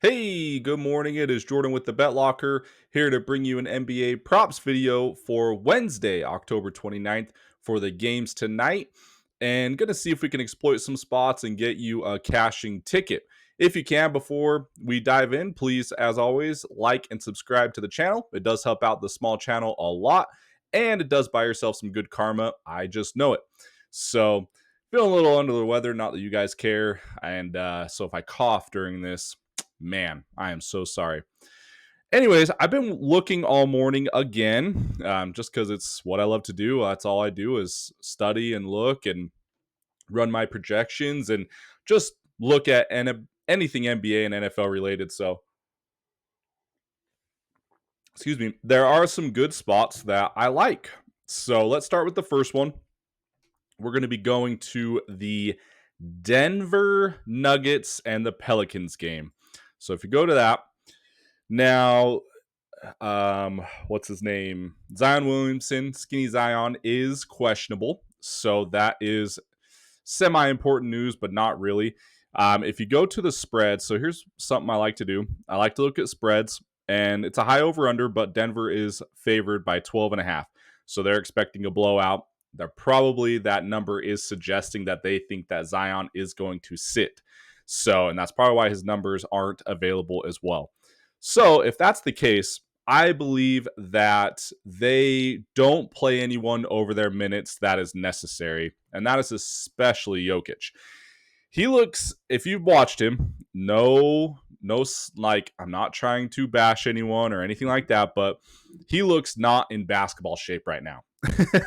Hey, good morning. It is Jordan with the Bet Locker here to bring you an NBA props video for Wednesday, October 29th for the games tonight. And going to see if we can exploit some spots and get you a cashing ticket. If you can, before we dive in, please, as always, like and subscribe to the channel. It does help out the small channel a lot, and it does buy yourself some good karma. I just know it. So, feeling a little under the weather, not that you guys care. And so if I cough during this, man, I am so sorry. Anyways, I've been looking all morning again, just because it's what I love to do. That's all I do is study and look and run my projections and just look at anything NBA and NFL related. So, excuse me, there are some good spots that I like. So let's start with the first one. We're going to be going to the Denver Nuggets and the Pelicans game. So if you go to that, now what's his name? Zion Williamson, Skinny Zion, is questionable. So that is semi-important news, but not really. If you go to the spread, so here's something I like to do. I like to look at spreads, and it's a high over-under, but Denver is favored by 12.5. So they're expecting a blowout. That number is suggesting that they think that Zion is going to sit. So, and that's probably why his numbers aren't available as well. So if that's the case, I believe that they don't play anyone over their minutes that is necessary, and that is especially Jokic. He looks, if you've watched him, like, I'm not trying to bash anyone or anything like that, but he looks not in basketball shape right now.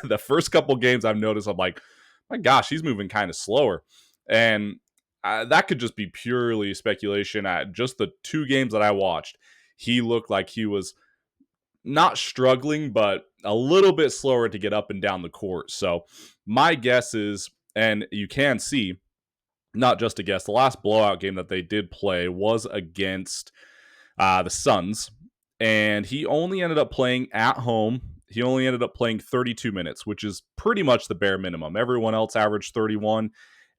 The first couple games I've noticed, I'm like, my gosh, he's moving kind of slower. And that could just be purely speculation. At just the two games that I watched, he looked like he was not struggling, but a little bit slower to get up and down the court. So my guess is, and you can see, not just a guess, the last blowout game that they did play was against the Suns, and he only ended up playing at home. He only ended up playing 32 minutes, which is pretty much the bare minimum. Everyone else averaged 31,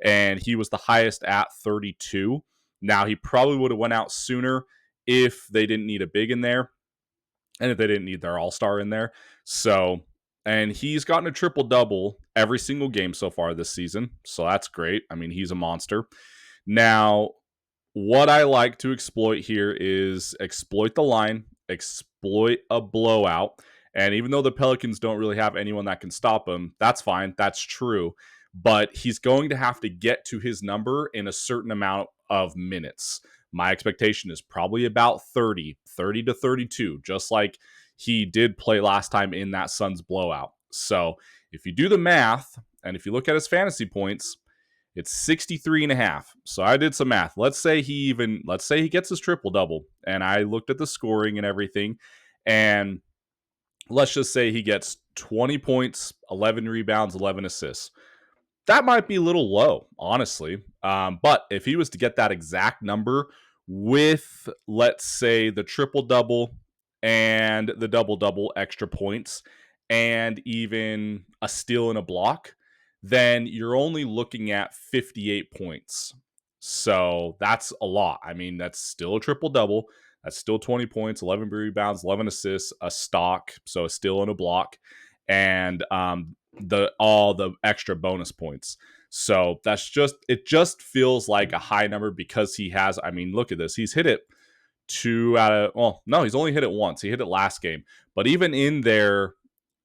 and he was the highest at 32. Now, he probably would have went out sooner if they didn't need a big in there, and if they didn't need their all-star in there. So, and he's gotten a triple-double every single game so far this season, so that's great. I mean, he's a monster. Now, what I like to exploit here is exploit the line, exploit a blowout. And even though the Pelicans don't really have anyone that can stop him, that's fine. That's true. But he's going to have to get to his number in a certain amount of minutes. My expectation is probably about 30 to 32, just like he did play last time in that Suns blowout. So if you do the math and if you look at his fantasy points, it's 63 and a half. So I did some math. Let's say he gets his triple double, and I looked at the scoring and everything, and let's just say he gets 20 points, 11 rebounds, 11 assists. That might be a little low, honestly. But if he was to get that exact number with, let's say, the triple double and the double double extra points, and even a steal and a block, then you're only looking at 58 points. So that's a lot. I mean, that's still a triple double. That's still 20 points, 11 rebounds, 11 assists, a stock, so a steal and a block, and all the extra bonus points. So it just feels like a high number because he has, I mean, look at this. He's hit it he's only hit it once. He hit it last game. But even in their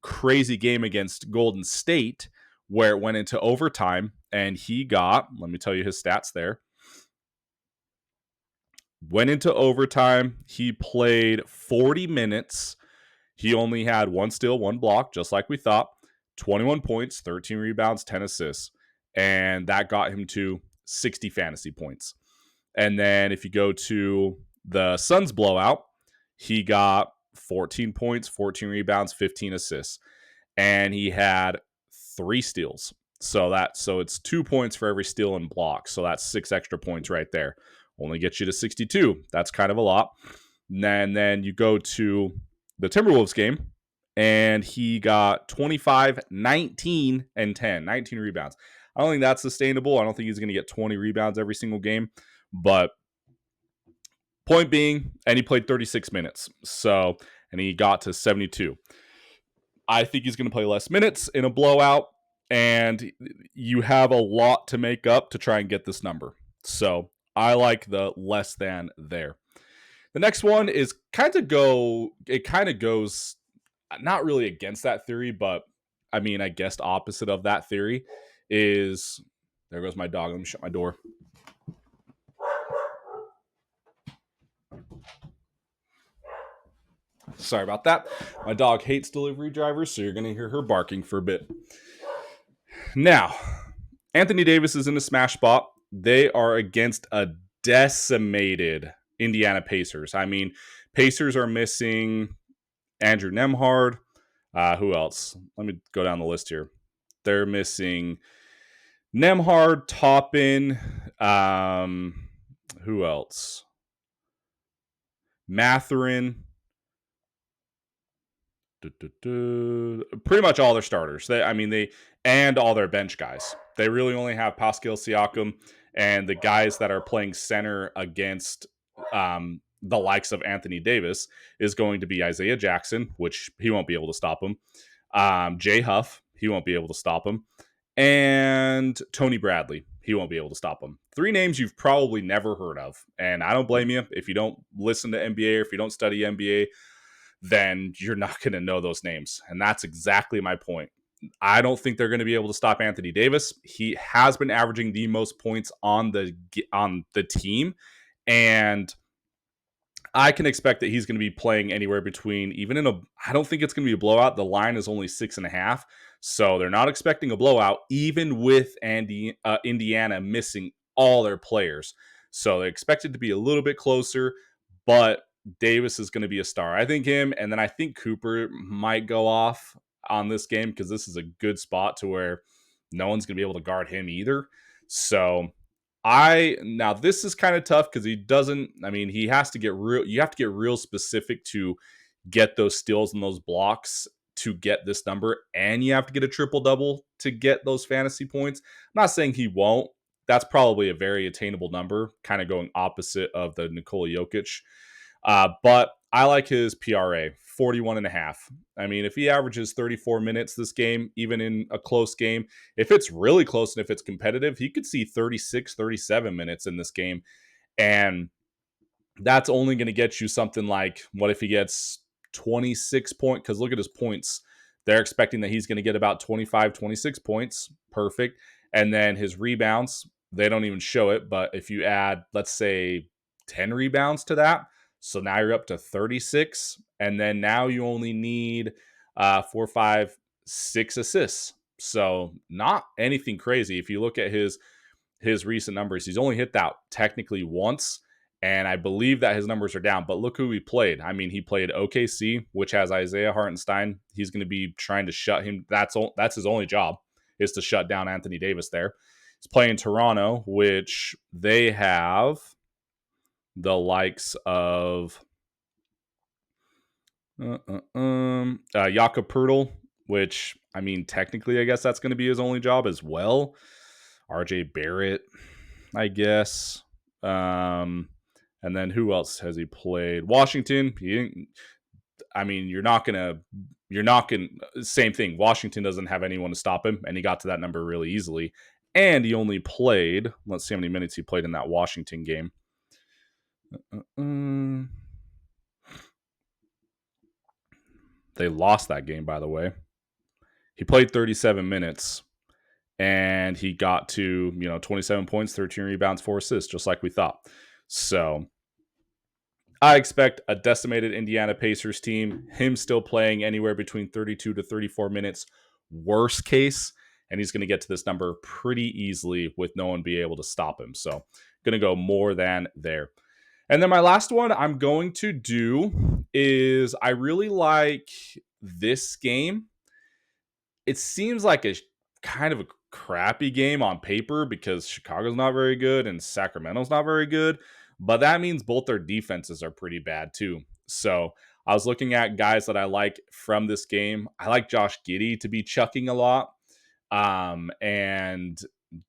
crazy game against Golden State, where it went into overtime, and let me tell you his stats there. Went into overtime. He played 40 minutes. He only had one steal, one block, just like we thought. 21 points, 13 rebounds, 10 assists. And that got him to 60 fantasy points. And then if you go to the Suns blowout, he got 14 points, 14 rebounds, 15 assists. And he had 3 steals. So it's 2 points for every steal and block. So that's 6 extra points right there. Only gets you to 62. That's kind of a lot. And then you go to the Timberwolves game, and he got 25, 19, and 10. 19 rebounds. I don't think that's sustainable. I don't think he's going to get 20 rebounds every single game. But Point being, and he played 36 minutes. So, and he got to 72. I think he's going to play less minutes in a blowout, and you have a lot to make up to try and get this number. So I like the less than there. The next one is it kind of goes not really against that theory, but I mean, I guess opposite of that theory is there goes my dog. Let me shut my door. Sorry about that. My dog hates delivery drivers, so you're going to hear her barking for a bit. Now, Anthony Davis is in a smash spot. They are against a decimated Indiana Pacers. I mean, Pacers are missing Andrew Nembhard. Who else? Let me go down the list here. They're missing Nembhard, Toppin. Who else? Mathurin. Pretty much all their starters. And all their bench guys. They really only have Pascal Siakam, and the guys that are playing center against the likes of Anthony Davis is going to be Isaiah Jackson, which he won't be able to stop him. Jay Huff, he won't be able to stop him. And Tony Bradley, he won't be able to stop him. 3 names you've probably never heard of. And I don't blame you if you don't listen to NBA or if you don't study NBA, then you're not going to know those names. And that's exactly my point. I don't think they're going to be able to stop Anthony Davis. He has been averaging the most points on the team, and I can expect that he's going to be playing anywhere between I don't think it's going to be a blowout. The line is only 6.5, so they're not expecting a blowout, even with Indiana missing all their players. So they expect it to be a little bit closer, but Davis is going to be a star. I think him, and then I think Cooper might go off on this game because this is a good spot to where no one's going to be able to guard him either. So now this is kind of tough because he has to get real. You have to get real specific to get those steals and those blocks to get this number, and you have to get a triple double to get those fantasy points. I'm not saying he won't. That's probably a very attainable number, kind of going opposite of the Nikola Jokic. But I like his PRA, 41.5. I mean, if he averages 34 minutes this game, even in a close game, if it's really close and if it's competitive, he could see 36, 37 minutes in this game. And that's only going to get you something like, what if he gets 26 points? Because look at his points. They're expecting that he's going to get about 25, 26 points. Perfect. And then his rebounds, they don't even show it. But if you add, let's say, 10 rebounds to that, so now you're up to 36. And then now you only need 4, 5, 6 assists. So not anything crazy. If you look at his recent numbers, he's only hit that technically once. And I believe that his numbers are down. But look who he played. I mean, he played OKC, which has Isaiah Hartenstein. He's going to be trying to shut him. That's his only job, is to shut down Anthony Davis there. He's playing Toronto, which they have the likes of Jakob Poeltl, which, I mean, technically, I guess that's going to be his only job as well. RJ Barrett, I guess. And then who else has he played? Washington. Same thing. Washington doesn't have anyone to stop him, and he got to that number really easily. And he only played, let's see how many minutes he played in that Washington game. They lost that game, by the way. He played 37 minutes, and he got to 27 points, 13 rebounds, 4 assists, just like we thought. So I expect a decimated Indiana Pacers team, him still playing anywhere between 32 to 34 minutes, worst case, and he's going to get to this number pretty easily with no one being able to stop him. So going to go more than there. And then my last one I'm going to do is I really like this game. It seems like a kind of a crappy game on paper because Chicago's not very good and Sacramento's not very good. But that means both their defenses are pretty bad too. So I was looking at guys that I like from this game. I like Josh Giddey to be chucking a lot. And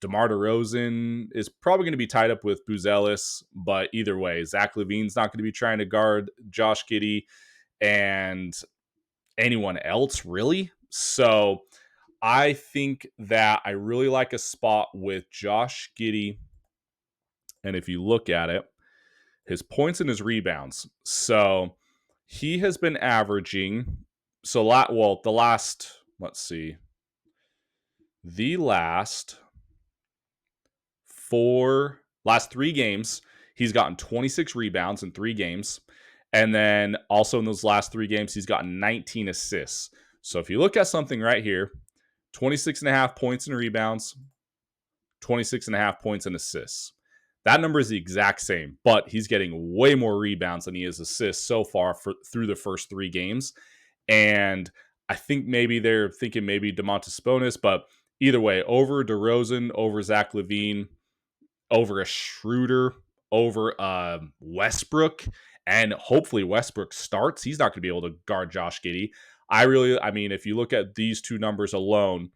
DeMar DeRozan is probably going to be tied up with Buzelis, but either way, Zach LaVine's not going to be trying to guard Josh Giddey and anyone else, really. So I think that I really like a spot with Josh Giddey. And if you look at it, his points and his rebounds. So he has been averaging, the last 3 games, he's gotten 26 rebounds in 3 games. And then also in those last 3 games, he's gotten 19 assists. So if you look at something right here, 26.5 points and rebounds, 26.5 points and assists. That number is the exact same, but he's getting way more rebounds than he is assists so far through the first 3 games. And I think maybe they're thinking maybe Domantas Sabonis, but either way, over DeRozan, over Zach LaVine, over a Schroeder, over Westbrook, and hopefully Westbrook starts. He's not going to be able to guard Josh Giddey. If you look at these 2 numbers alone,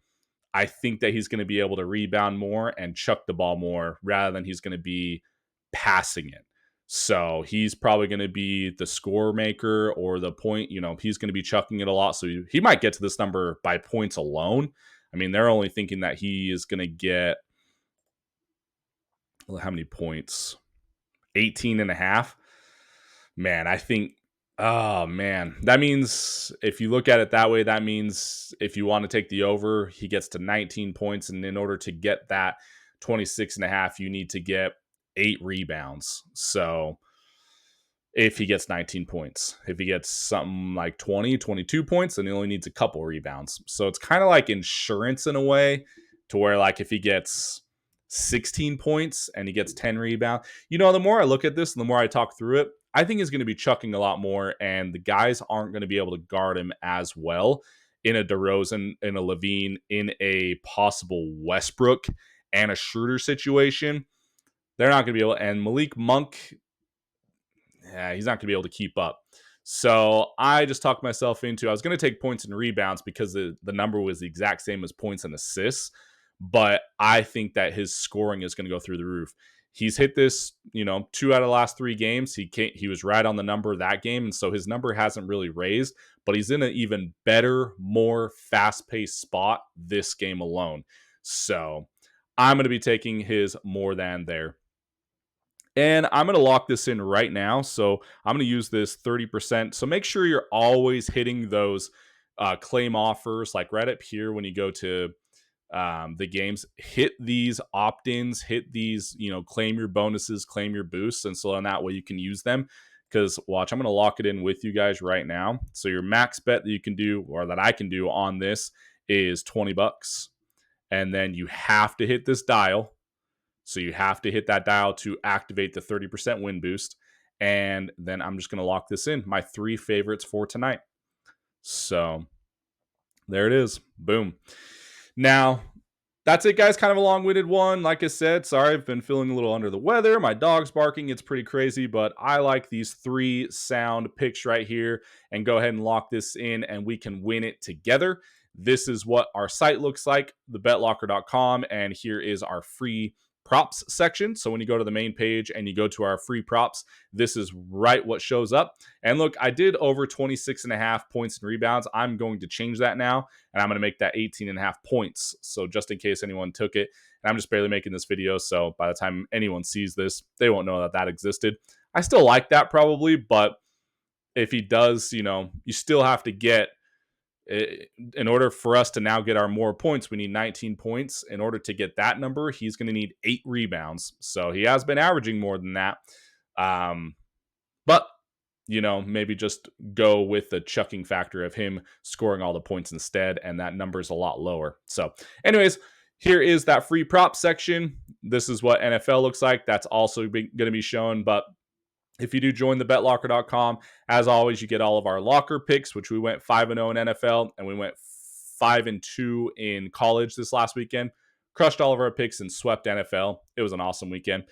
I think that he's going to be able to rebound more and chuck the ball more rather than he's going to be passing it. So he's probably going to be the score maker or the point. He's going to be chucking it a lot. So he might get to this number by points alone. I mean, they're only thinking that he is going to get, how many points? 18.5. Man, I think, oh man, that means if you look at it that way, that means if you want to take the over, he gets to 19 points. And in order to get that 26.5, you need to get 8 rebounds. So if he gets 19 points, if he gets something like 20, 22 points, then he only needs a couple rebounds. So it's kind of like insurance in a way, to where like if he gets 16 points and he gets 10 rebounds, the more I look at this and the more I talk through it, I think he's going to be chucking a lot more, and the guys aren't going to be able to guard him as well in a DeRozan, in a LaVine, in a possible Westbrook and a Schroeder situation. They're not going to be able, and Malik Monk, he's not going to be able to keep up. So I just talked myself into, I was going to take points and rebounds because the number was the exact same as points and assists, but I think that his scoring is going to go through the roof. He's hit this, 2 out of the last 3 games. He was right on the number that game, and so his number hasn't really raised, but he's in an even better, more fast-paced spot this game alone. So I'm going to be taking his more than there. And I'm going to lock this in right now. So I'm going to use this 30%. So make sure you're always hitting those claim offers, like right up here when you go to the games. Hit these opt-ins, hit these, claim your bonuses, claim your boosts. And so in that way you can use them. Because watch, I'm going to lock it in with you guys right now. So your max bet that you can do, or that I can do on this, is $20. And then you have to hit this dial. So you have to hit that dial to activate the 30% win boost. And then I'm just going to lock this in. My 3 favorites for tonight. So there it is. Boom. Now, that's it, guys. Kind of a long-winded one. Like I said, sorry, I've been feeling a little under the weather. My dog's barking. It's pretty crazy, but I like these 3 sound picks right here. And go ahead and lock this in, and we can win it together. This is what our site looks like, thebetlocker.com. And here is our free props section. So when you go to the main page and you go to our free props, this is right what shows up. And look, I did over 26.5 points and rebounds. I'm going to change that now, and I'm going to make that 18.5 points. So just in case anyone took it, and I'm just barely making this video, so by the time anyone sees this, they won't know that existed. I still like that probably, but if he does, you still have to get, in order for us to now get our more points, we need 19 points. In order to get that number, he's going to need 8 rebounds. So he has been averaging more than that. But, maybe just go with the chucking factor of him scoring all the points instead, and that number is a lot lower. So anyways, here is that free prop section. This is what NFL looks like. That's also going to be shown, but if you do join the betlocker.com, as always, you get all of our locker picks, which we went 5-0 in NFL, and we went 5-2 in college this last weekend. Crushed all of our picks and swept NFL. It was an awesome weekend.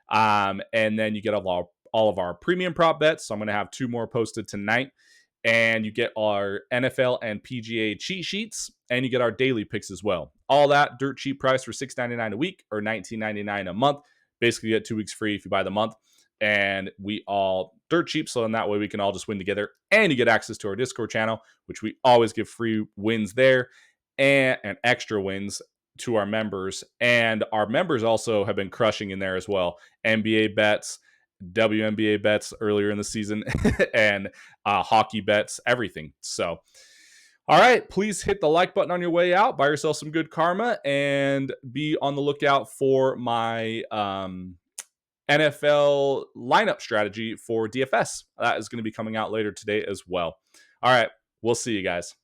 And then you get all of our premium prop bets. So I'm going to have 2 more posted tonight. and you get our NFL and PGA cheat sheets, and you get our daily picks as well. All that dirt cheap price for $6.99 a week or $19.99 a month. Basically, you get 2 weeks free if you buy the month. And we all dirt cheap, so in that way we can all just win together. And you get access to our Discord channel, which we always give free wins there and extra wins to our members. And our members also have been crushing in there as well. NBA bets, WNBA bets earlier in the season, and hockey bets, everything. So, all right, please hit the like button on your way out. Buy yourself some good karma and be on the lookout for my NFL lineup strategy for DFS. That is going to be coming out later today as well. All right, we'll see you guys.